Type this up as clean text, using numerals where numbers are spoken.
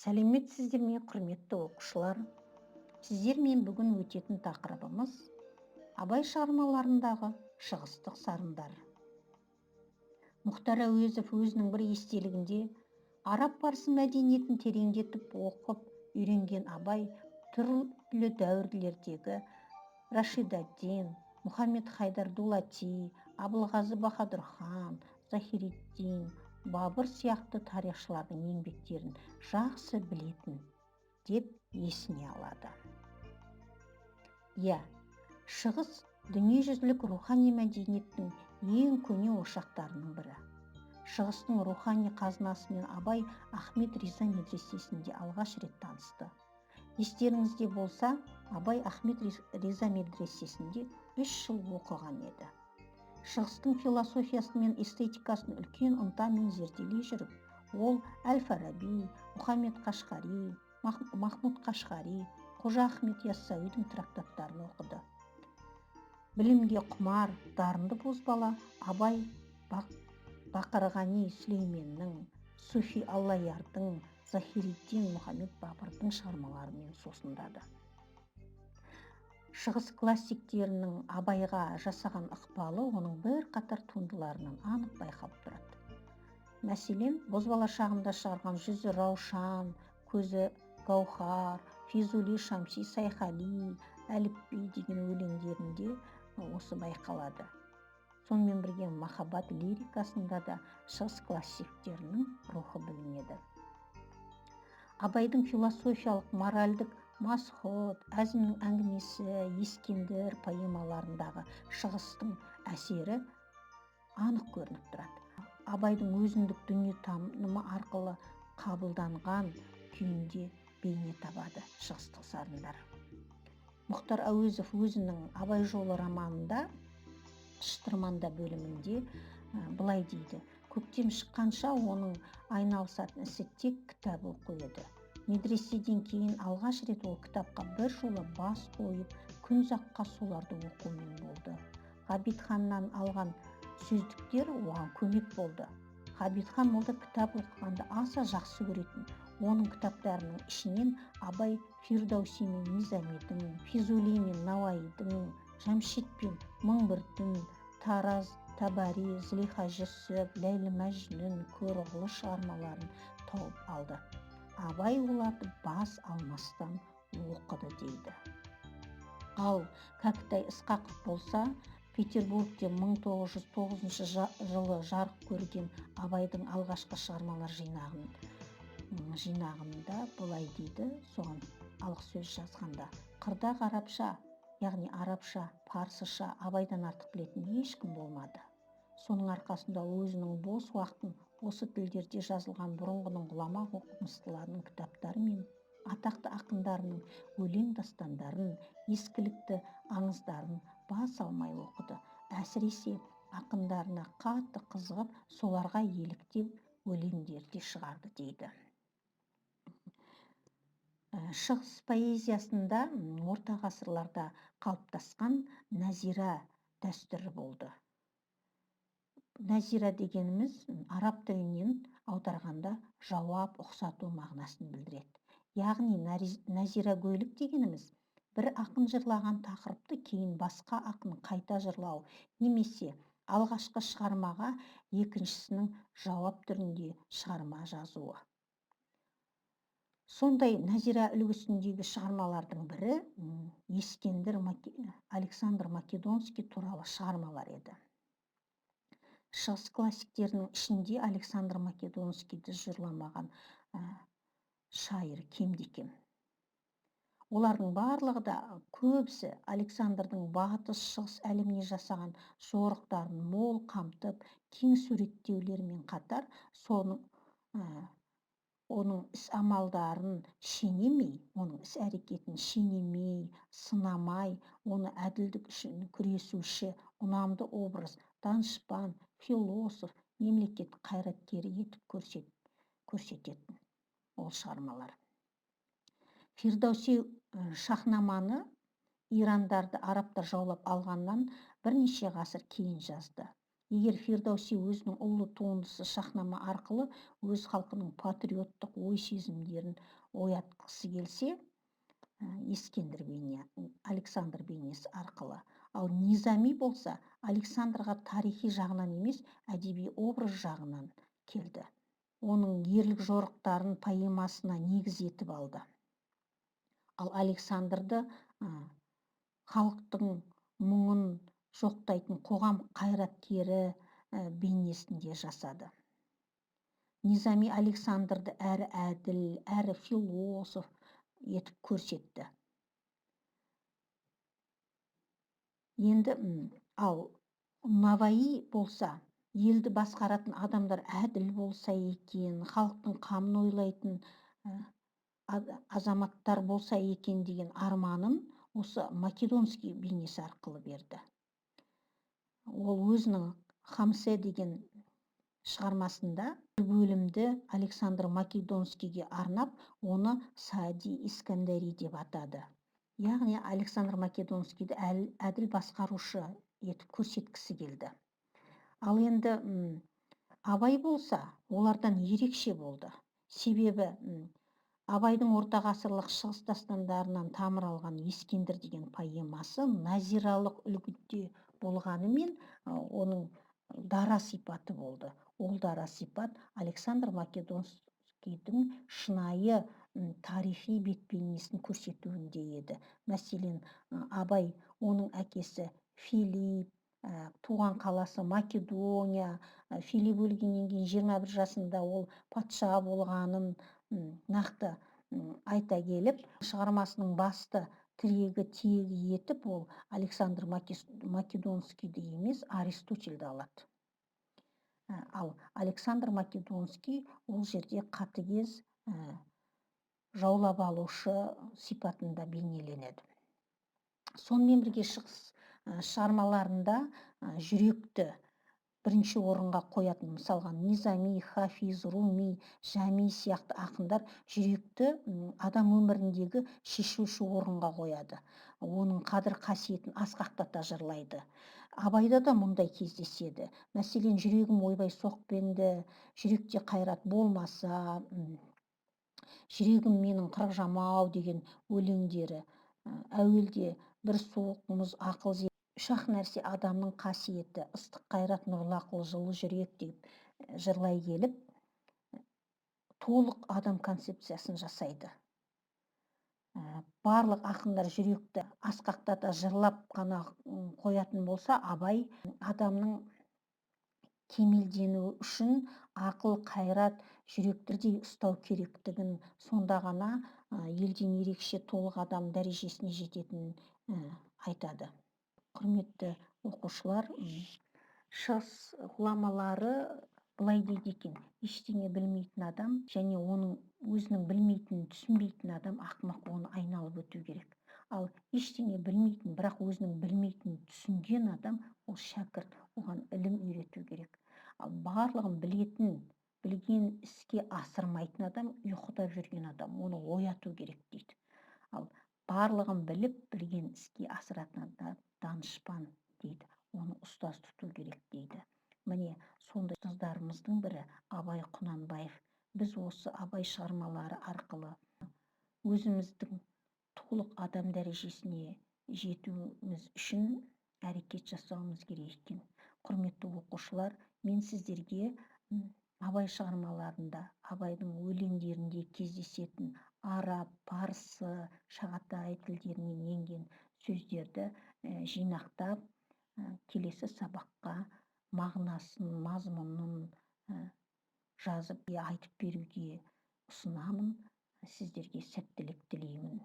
Сәлеметсіздер ме, құрметті оқушылар? Сіздермен бүгін өтетін тақырыбымыз Абай шығармаларындағы шығыстық сарындар. Мұхтар Әуезов өзінің бір естелігінде араб парсы мәдениетін тереңдетіп оқып үйренген Абай түрлі дәуірлердегі Рашид ад-Дин, Мұхаммед Хайдар Дулати, Абылғазы Баһадүр хан, Захириддин, Бабыр сияқты тарихшылардың еңбектерін жақсы білетін деп есіне алады. Шығыс дүниежүзілік рухани мәдениеттің ең көне ошақтарының бірі. Шығыстың рухани қазынасымен Абай Ахмет Риза медресесінде алғаш рет танысты. Естеріңізде болса, Абай Ахмет Риза медресесінде 3 жыл оқыған еді. Шығыстың философиясы мен эстетикасын үлкен ынтамен зерделей жүріп, ол Әл-Фараби, Мұхаммед Қашқари, Махмуд Қашқари, Қожа Ахмет Яссауидің трактаттарын оқыды. Білімге құмар, дарынды бозбала Абай Бақырғани Сүлейменнің, Суфи Аллаярдың, Захириддин Мұхаммед Бабырдың шығармаларымен сусындады. Шығыс классиктерінің Абайға жасаған ықпалы оның бір қатар туындыларынан анық байқалып тұрады. Мәселен, бозбала шағында шығарған Жүзі Раушан, Көзі Гаухар, Физули Шамси Сайхали, Әліпби деген өлеңдерінде осы байқалады. Сонымен бірге махаббат лирикасында да шығыс классиктерінің рухы білінеді. Абайдың философиялық, моральдық Масход, Әзімнің әңгімесі, Ескендір поэмаларындағы шығыстың әсері анық көрініп тұрады. Абайдың өзіндік дүние танымы арқылы қабылданған күйінде бейне табады шығыстық сарындар. Мұхтар Әуезов өзінің Абай жолы романында Шытырманда бөлімінде былай дейді: көктем шыққанша оның айналысатын ісі тек кітап оқу еді. Медреседен кейін алғаш рет ол кітапқа бір жолы бас қойып, күн заққа соларды оқумен болды. Ғабитханнан алған сөздіктер оған көмек болды. Ғабитхан молда кітап оқығанды аса жақсы көретін. Оның кітаптарының ішінен Абай Фирдауси мен Низамидің, Физули мен Науаидің, Жамшид пен Мың бір түн, Тараз, Табари, Злиха Жүсіп, Ләйлі Мәжнүн, Көрұғлы шығармаларын тауып алды. Абай оларды бас алмастан оқыды дейді. Ал Кәкітай Ысқақов болса, Петербургте 1909 жылы жарық көрген Абайдың алғашқы шығармалар жинағында былай дейді, соған алғы сөз жазғанда: қырдағы арабша, яғни арабша, парсыша Абайдан артық білетін ешкім болмады. Соның арқасында өзінің бос уақытын осы тілдерде жазылған бұрынғының ғұлама оқымыстыларының кітаптары мен атақты ақындарының өлең дастандарын, ескілікті аңыздарын бас алмай оқыды. Әсіресе ақындарына қатты қызығып, соларға еліктеп өлеңдерді шығарды дейді. Шығыс поэзиясында орта ғасырларда қалыптасқан нәзира дәстүрі болды. Нәзира дегеніміз араб тілінен аударғанда жауап, ұқсату мағынасын білдіреді. Яғни нәзирагөйлік дегеніміз бір ақын жырлаған тақырыпты кейін басқа ақын қайта жырлау, немесе алғашқы шығармаға екіншісінің жауап түрінде шығарма жазуы. Сондай нәзира үлгісіндегі шығармалардың бірі Ескендір Александр Македонский туралы шығармалар еді. Шығыс классиктерінің ішінде Александр Македонскийді жырламаған шайыр кемде-кем. Олардың барлығы да көбісі Александрдың батыс шығыс әлеміне жасаған жорықтарын мол қамтып, кең суреттеулермен қатар оның іс-амалдарын шенемей, оның іс-әрекетін шенемей, сынамай, оны әділдік үшін күресуші, ұнамды образ, данышпан, философ, мемлекет қайраткері етіп көрсететін ол шығармалар. Фирдауси Шахнаманы ирандарды арабтар жаулап алғаннан бірнеше ғасыр кейін жазды. егер Фирдауси өзінің ұлы туындысы Шахнама арқылы өз халқының патриоттық ой сезімдерін оятқысы келсе, Александр бейнесі арқылы. Ал Низами болса, Александрға тарихи жағынан емес, әдеби образ жағынан келді. Оның ерлік жорықтарын поэмасына негіз етіп алды. Ал Александрды халықтың мұңын жоқтайтын қоғам қайраткері бейнесінде жасады. Низами Александрды әрі әділ, әрі философ етіп көрсетті. Енді ал Наваи болса, елді басқаратын адамдар әділ болса екен, халықтың қамын ойлайтын азаматтар болса екен деген арманын осы македонский бейнесі арқылы берді. Ол өзінің Хамсе деген шығармасында бөлімді Александр Македонскийге арнап, оны Саади Искандари деп атады. Яғни Александр Македонскийді әділ басқарушы етіп көрсеткісі келді. Ал енді Абай болса, олардан ерекше болды. Себебі Абайдың ортағасырлық шығыс дастандарынан тамыр алған Ескендір деген поэмасы назиралық үлгіде болғанымен, оның дара сипаты болды. Ол дара сипат Александр Македонскийдің шынайы тарихи бет-бейнесін көрсетуінде еді. Мәселен, Абай, оның әкесі Филипп, туған қаласы Македония, Филипп өлгеннен кейін 21 жасында ол патша болғанын нақты айта келіп, шығармасының басты тірегі тегі етіп, ол Александр Македонскийді емес, Аристотельді алады. Ал Александр Македонский ол жерде қатыгез жаулап алушы сипатында бейнеленеді. Сонымен бірге шығыс шығармаларында жүректі бірінші орынға қоятын, мысалға Низами, Хафиз, Руми, Жами сияқты ақындар жүректі адам өміріндегі шешуші орынға қояды. Оның қадір қасиетін асқақтата жырлайды. Абайда да мұндай кездеседі. Мәселен, жүрегім ойбай соқпенді, жүректе қайрат болмаса, жүрегім менің қырық жамау деген өлеңдері әуелде бір суық мұз ақыл үш-ақ нәрсе адамның қасиеті, ыстық қайрат, нұрлы ақыл, жылы жүрек деп жырлай келіп, толық адам концепциясын жасайды. Барлық ақындар жүректі асқақтата жырлап қана қоятын болса, Абай адамның кемелденуі үшін ақыл, қайрат, жүректі ұстау керектігін, сонда ғана елден ерекше толық адам дәрежесіне жететінін айтады. Құрметті оқушылар, шығыс ғұламалары былай дейді екен: ештеңе білмейтін адам және оның өзінің білмейтінін түсінбейтін адам ақымақ, оны айналып өту керек. Ал ештеңе білмейтін, бірақ өзінің білмейтінін түсінген адам ол шәкірт, оған ілім үйрету керек. Ал барлығын білген іске асырмайтын адам ұйқыда жүрген адам, оны ояту керек дейді. Ал барлығын білген іске асыратын адам данышпан дейді, оны ұстаз тұту керек дейді. Міне сондай ұстаздарымыздың бірі Абай Құнанбаев. Біз осы Абай шығармалары арқылы өзіміздің толық адам дәрежесіне жетуіміз үшін әрекет жасауымыз керек екен. Құрметті оқушылар, мен сіздерге Абай шығармаларында, Абайдың өлеңдерінде кездесетін араб, парсы, шағатай тілдерінен енген сөздерді жинақтап, келесі сабаққа мағынасын, мазмұнын жазып айтып беруге ұсынамын. Сіздерге сәттілік тілеймін.